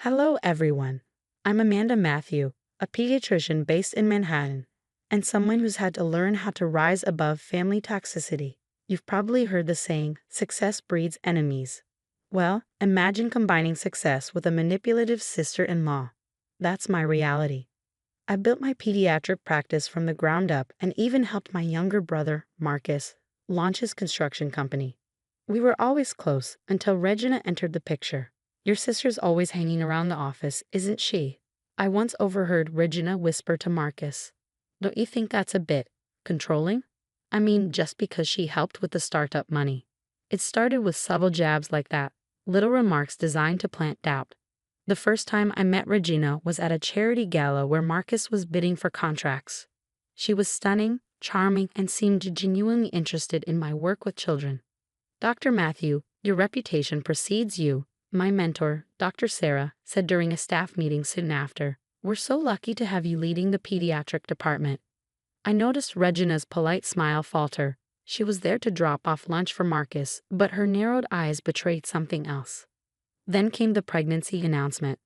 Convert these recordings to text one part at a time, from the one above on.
Hello, everyone. I'm Amanda Matthew, a pediatrician based in Manhattan, and someone who's had to learn how to rise above family toxicity. You've probably heard the saying, success breeds enemies. Well, imagine combining success with a manipulative sister-in-law. That's my reality. I built my pediatric practice from the ground up and even helped my younger brother, Marcus, launch his construction company. We were always close until Regina entered the picture. Your sister's always hanging around the office, isn't she? I once overheard Regina whisper to Marcus. Don't you think that's a bit controlling? I mean, just because she helped with the startup money. It started with subtle jabs like that, little remarks designed to plant doubt. The first time I met Regina was at a charity gala where Marcus was bidding for contracts. She was stunning, charming, and seemed genuinely interested in my work with children. Dr. Matthew, your reputation precedes you, my mentor, Dr. Sarah, said during a staff meeting soon after. We're so lucky to have you leading the pediatric department. I noticed Regina's polite smile falter. She was there to drop off lunch for Marcus, but her narrowed eyes betrayed something else. Then came the pregnancy announcement.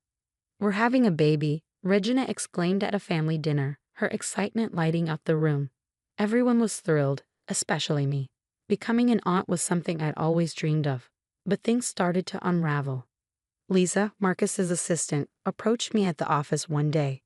We're having a baby, Regina exclaimed at a family dinner, her excitement lighting up the room. Everyone was thrilled, especially me. Becoming an aunt was something I'd always dreamed of, but things started to unravel. Lisa, Marcus's assistant, approached me at the office one day.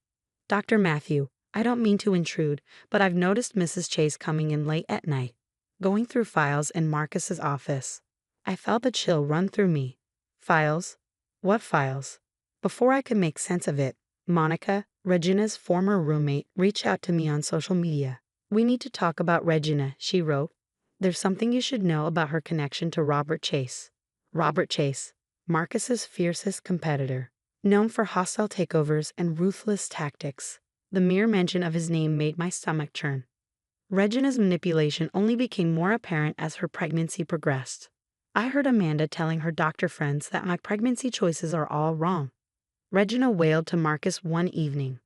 Dr. Matthew, I don't mean to intrude, but I've noticed Mrs. Chase coming in late at night, going through files in Marcus's office. I felt the chill run through me. Files? What files? Before I could make sense of it, Monica, Regina's former roommate, reached out to me on social media. We need to talk about Regina, she wrote. There's something you should know about her connection to Robert Chase. Robert Chase, Marcus's fiercest competitor, known for hostile takeovers and ruthless tactics. The mere mention of his name made my stomach churn. Regina's manipulation only became more apparent as her pregnancy progressed. I heard Amanda telling her doctor friends that my pregnancy choices are all wrong. Regina wailed to Marcus one evening.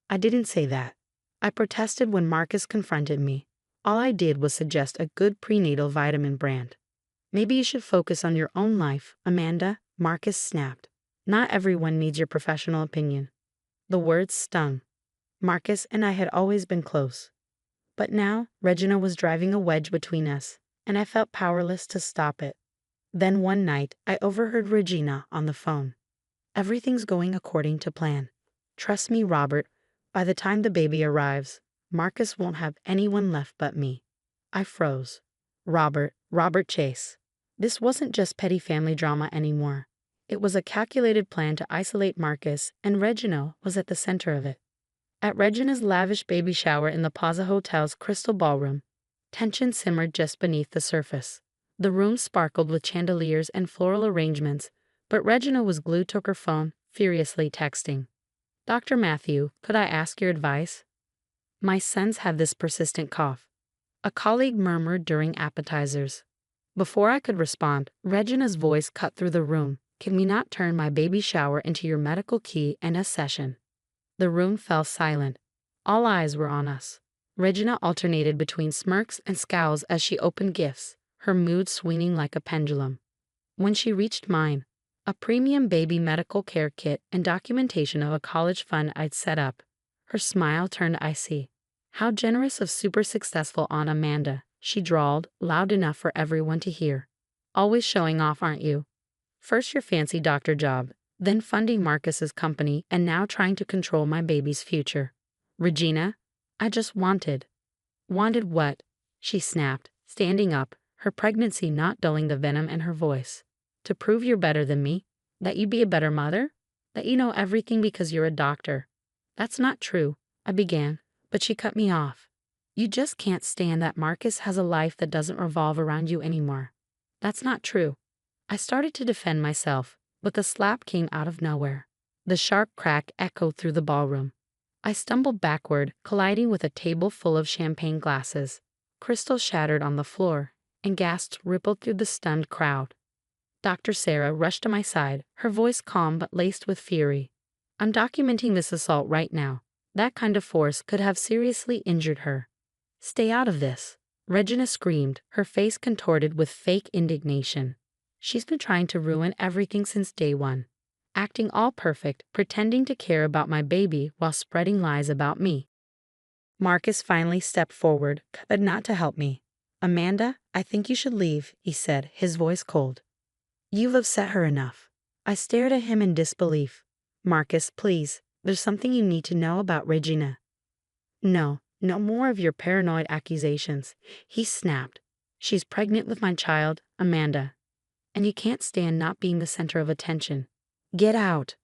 I didn't say that. I protested when Marcus confronted me. All I did was suggest a good prenatal vitamin brand. Maybe you should focus on your own life, Amanda, Marcus snapped. Not everyone needs your professional opinion. The words stung. Marcus and I had always been close. But now, Regina was driving a wedge between us, and I felt powerless to stop it. Then one night, I overheard Regina on the phone. Everything's going according to plan. Trust me, Robert, by the time the baby arrives, Marcus won't have anyone left but me. I froze. Robert Chase. This wasn't just petty family drama anymore. It was a calculated plan to isolate Marcus, and Regina was at the center of it. At Regina's lavish baby shower in the Plaza Hotel's Crystal Ballroom, tension simmered just beneath the surface. The room sparkled with chandeliers and floral arrangements, but Regina was glued to her phone, furiously texting. Dr. Matthew, could I ask your advice? My sons have this persistent cough. A colleague murmured during appetizers. Before I could respond, Regina's voice cut through the room. Can we not turn my baby shower into your medical key and a session? The room fell silent. All eyes were on us. Regina alternated between smirks and scowls as she opened gifts, her mood swinging like a pendulum. When she reached mine, a premium baby medical care kit and documentation of a college fund I'd set up, her smile turned icy. How generous of super successful Aunt Amanda, she drawled, loud enough for everyone to hear. Always showing off, aren't you? First your fancy doctor job, then funding Marcus's company, and now trying to control my baby's future. Regina, I just wanted. Wanted what? She snapped, standing up, her pregnancy not dulling the venom in her voice. To prove you're better than me? That you'd be a better mother? That you know everything because you're a doctor? That's not true, I began, but she cut me off. You just can't stand that Marcus has a life that doesn't revolve around you anymore. That's not true. I started to defend myself, but the slap came out of nowhere. The sharp crack echoed through the ballroom. I stumbled backward, colliding with a table full of champagne glasses. Crystal shattered on the floor, and gasps rippled through the stunned crowd. Dr. Sarah rushed to my side, her voice calm but laced with fury. I'm documenting this assault right now. That kind of force could have seriously injured her. Stay out of this, Regina screamed, her face contorted with fake indignation. She's been trying to ruin everything since day one. acting all perfect, pretending to care about my baby while spreading lies about me. Marcus finally stepped forward, but not to help me. "Amanda, I think you should leave," he said, his voice cold. "You've upset her enough." I stared at him in disbelief. "Marcus, please, there's something you need to know about Regina." "No, no more of your paranoid accusations," he snapped. "She's pregnant with my child, Amanda. And you can't stand not being the center of attention. Get out."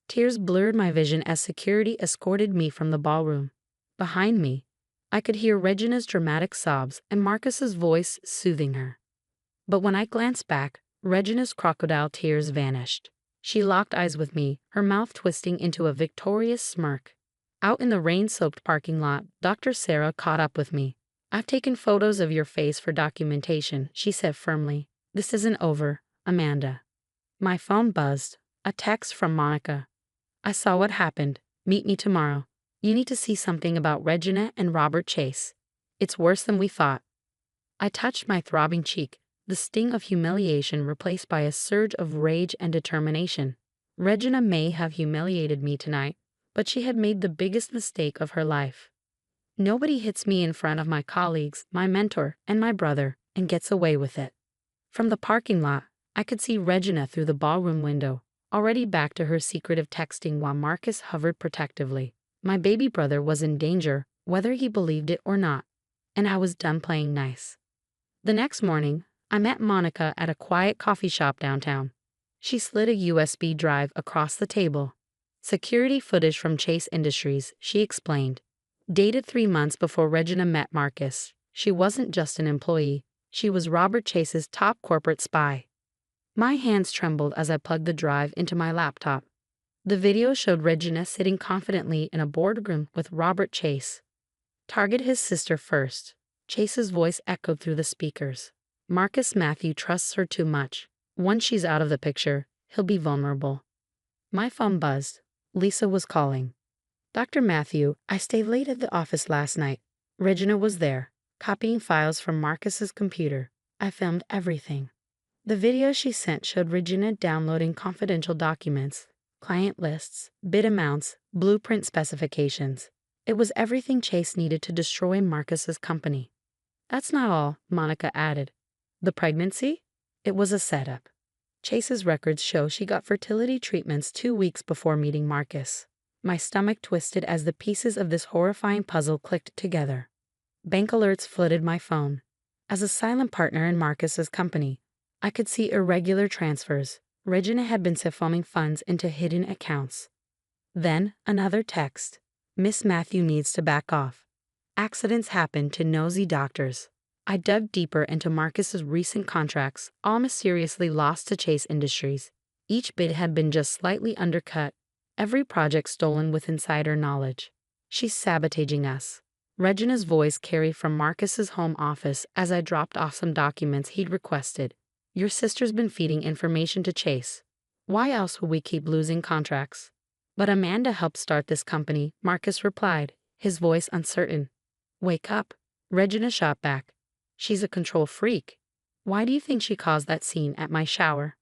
Tears blurred my vision as security escorted me from the ballroom. Behind me, I could hear Regina's dramatic sobs and Marcus's voice soothing her. But when I glanced back, Regina's crocodile tears vanished. She locked eyes with me, her mouth twisting into a victorious smirk. Out in the rain-soaked parking lot, Dr. Sarah caught up with me. "I've taken photos of your face for documentation," she said firmly. "This isn't over, Amanda." My phone buzzed. A text from Monica. "I saw what happened. Meet me tomorrow. You need to see something about Regina and Robert Chase. It's worse than we thought." I touched my throbbing cheek, the sting of humiliation replaced by a surge of rage and determination. Regina may have humiliated me tonight, but she had made the biggest mistake of her life. Nobody hits me in front of my colleagues, my mentor, and my brother, and gets away with it. From the parking lot, I could see Regina through the ballroom window, already back to her secretive texting while Marcus hovered protectively. My baby brother was in danger, whether he believed it or not, and I was done playing nice. The next morning, I met Monica at a quiet coffee shop downtown. She slid a USB drive across the table. "Security footage from Chase Industries," she explained. "Dated 3 months before Regina met Marcus. She wasn't just an employee, she was Robert Chase's top corporate spy." My hands trembled as I plugged the drive into my laptop. The video showed Regina sitting confidently in a boardroom with Robert Chase. "Target his sister first," Chase's voice echoed through the speakers. "Marcus Matthew trusts her too much. Once she's out of the picture, he'll be vulnerable." My phone buzzed. Lisa was calling. "Dr. Matthew, I stayed late at the office last night." Regina was there, copying files from Marcus's computer. "I filmed everything." The video she sent showed Regina downloading confidential documents, client lists, bid amounts, blueprint specifications. It was everything Chase needed to destroy Marcus's company. "That's not all," Monica added. "The pregnancy? It was a setup. Chase's records show she got fertility treatments 2 weeks before meeting Marcus." My stomach twisted as the pieces of this horrifying puzzle clicked together. Bank alerts flooded my phone. As a silent partner in Marcus's company, I could see irregular transfers. Regina had been siphoning funds into hidden accounts. Then, another text. "Miss Matthew needs to back off. Accidents happen to nosy doctors." I dug deeper into Marcus's recent contracts, all mysteriously lost to Chase Industries. Each bid had been just slightly undercut, every project stolen with insider knowledge. "She's sabotaging us." Regina's voice carried from Marcus's home office as I dropped off some documents he'd requested. "Your sister's been feeding information to Chase. Why else would we keep losing contracts?" "But Amanda helped start this company," Marcus replied, his voice uncertain. "Wake up," Regina shot back. "She's a control freak. Why do you think she caused that scene at my shower?"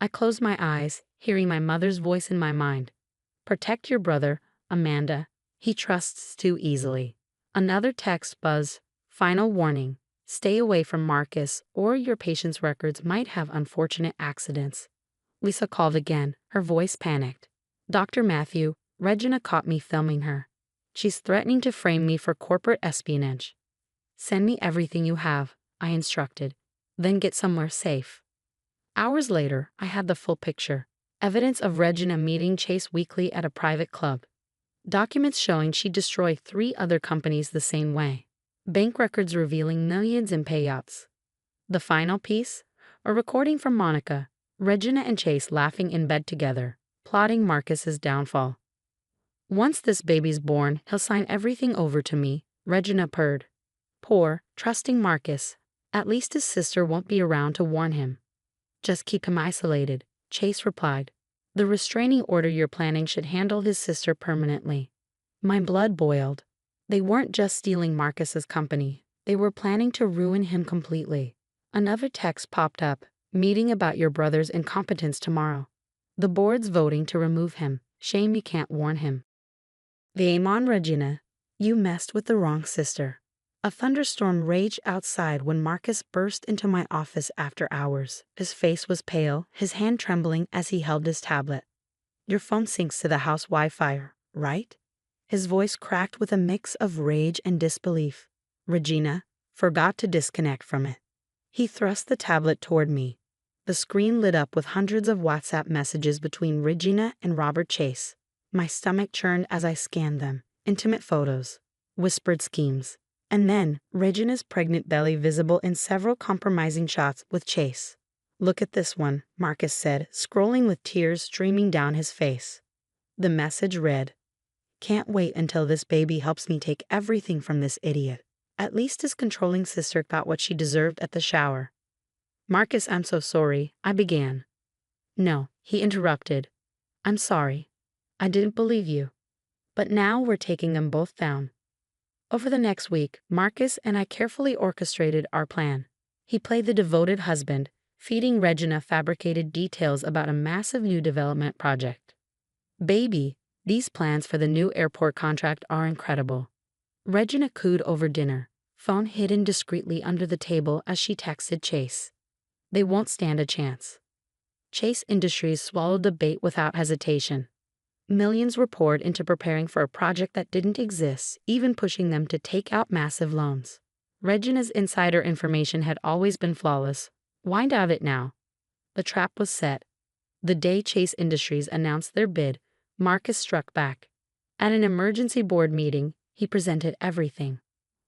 I closed my eyes, hearing my mother's voice in my mind. "Protect your brother, Amanda. He trusts too easily." Another text buzzed. "Final warning. Stay away from Marcus, or your patient's records might have unfortunate accidents." Lisa called again, her voice panicked. "Dr. Matthew, Regina caught me filming her. She's threatening to frame me for corporate espionage." "Send me everything you have," I instructed. "Then get somewhere safe." Hours later, I had the full picture. Evidence of Regina meeting Chase weekly at a private club. Documents showing she destroyed 3 other companies the same way. Bank records revealing millions in payouts. The final piece? A recording from Monica, Regina and Chase laughing in bed together, plotting Marcus's downfall. "Once this baby's born, he'll sign everything over to me," Regina purred. Poor, trusting Marcus. At least his sister won't be around to warn him. "Just keep him isolated," Chase replied. "The restraining order you're planning should handle his sister permanently." My blood boiled. They weren't just stealing Marcus's company. They were planning to ruin him completely. Another text popped up. "Meeting about your brother's incompetence tomorrow." The board's voting to remove him. Shame you can't warn him. The Amon Regina, you messed with the wrong sister. A thunderstorm raged outside when Marcus burst into my office after hours. His face was pale, his hand trembling as he held his tablet. Your phone syncs to the house Wi-Fi, right? His voice cracked with a mix of rage and disbelief. Regina forgot to disconnect from it. He thrust the tablet toward me. The screen lit up with hundreds of WhatsApp messages between Regina and Robert Chase. My stomach churned as I scanned them. Intimate photos, whispered schemes, and then Regina's pregnant belly visible in several compromising shots with Chase. Look at this one, Marcus said, scrolling with tears streaming down his face. The message read, "Can't wait until this baby helps me take everything from this idiot. At least his controlling sister got what she deserved at the shower." "Marcus, I'm so sorry," I began. "No," he interrupted. "I'm sorry. I didn't believe you. But now we're taking them both down." Over the next week, Marcus and I carefully orchestrated our plan. He played the devoted husband, feeding Regina fabricated details about a massive new development project. "Baby, these plans for the new airport contract are incredible." Regina cooed over dinner, phone hidden discreetly under the table as she texted Chase. "They won't stand a chance." Chase Industries swallowed the bait without hesitation. Millions were poured into preparing for a project that didn't exist, even pushing them to take out massive loans. Regina's insider information had always been flawless. Why doubt it now? The trap was set. The day Chase Industries announced their bid, Marcus struck back. At an emergency board meeting, he presented everything.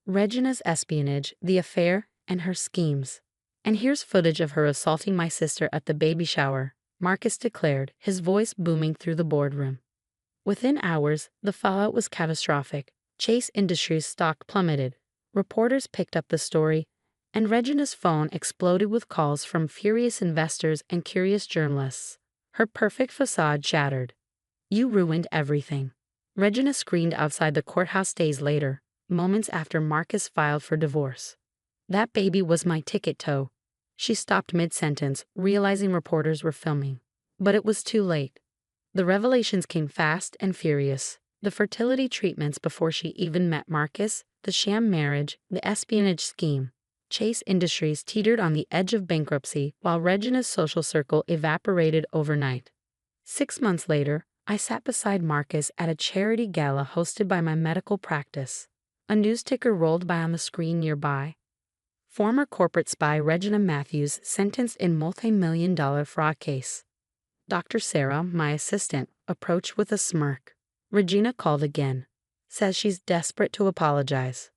Regina's espionage, the affair, and her schemes. "And here's footage of her assaulting my sister at the baby shower," Marcus declared, his voice booming through the boardroom. Within hours, the fallout was catastrophic. Chase Industries' stock plummeted. Reporters picked up the story, and Regina's phone exploded with calls from furious investors and curious journalists. Her perfect facade shattered. "You ruined everything." Regina screamed outside the courthouse days later, moments after Marcus filed for divorce. "That baby was my ticket to." She stopped mid-sentence, realizing reporters were filming. But it was too late. The revelations came fast and furious. The fertility treatments before she even met Marcus, the sham marriage, the espionage scheme. Chase Industries teetered on the edge of bankruptcy while Regina's social circle evaporated overnight. 6 months later, I sat beside Marcus at a charity gala hosted by my medical practice. A news ticker rolled by on the screen nearby. Former corporate spy Regina Matthews sentenced in multi-million-dollar fraud case. Dr. Sarah, my assistant, approached with a smirk. Regina called again. Says she's desperate to apologize.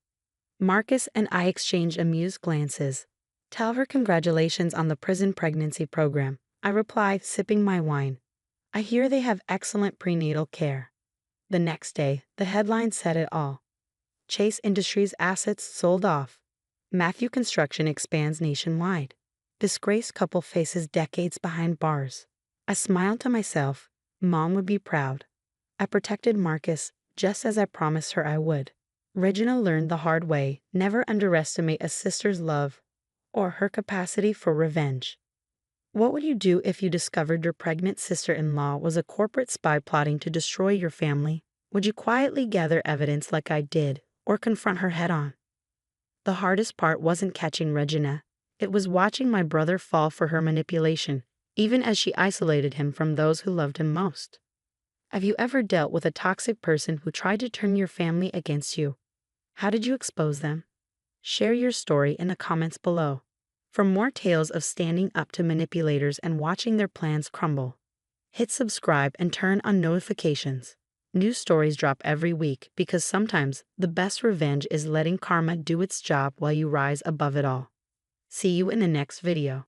Marcus and I exchanged amused glances. "Tell her congratulations on the prison pregnancy program," I replied, sipping my wine. "I hear they have excellent prenatal care." The next day, the headline said it all. Chase Industries assets sold off. Matthew Construction expands nationwide. Disgraced couple faces decades behind bars. I smiled to myself. Mom would be proud. I protected Marcus just as I promised her I would. Regina learned the hard way, never underestimate a sister's love or her capacity for revenge. What would you do if you discovered your pregnant sister-in-law was a corporate spy plotting to destroy your family? Would you quietly gather evidence like I did, or confront her head-on? The hardest part wasn't catching Regina. It was watching my brother fall for her manipulation, even as she isolated him from those who loved him most. Have you ever dealt with a toxic person who tried to turn your family against you? How did you expose them? Share your story in the comments below. For more tales of standing up to manipulators and watching their plans crumble, hit subscribe and turn on notifications. New stories drop every week because sometimes the best revenge is letting karma do its job while you rise above it all. See you in the next video.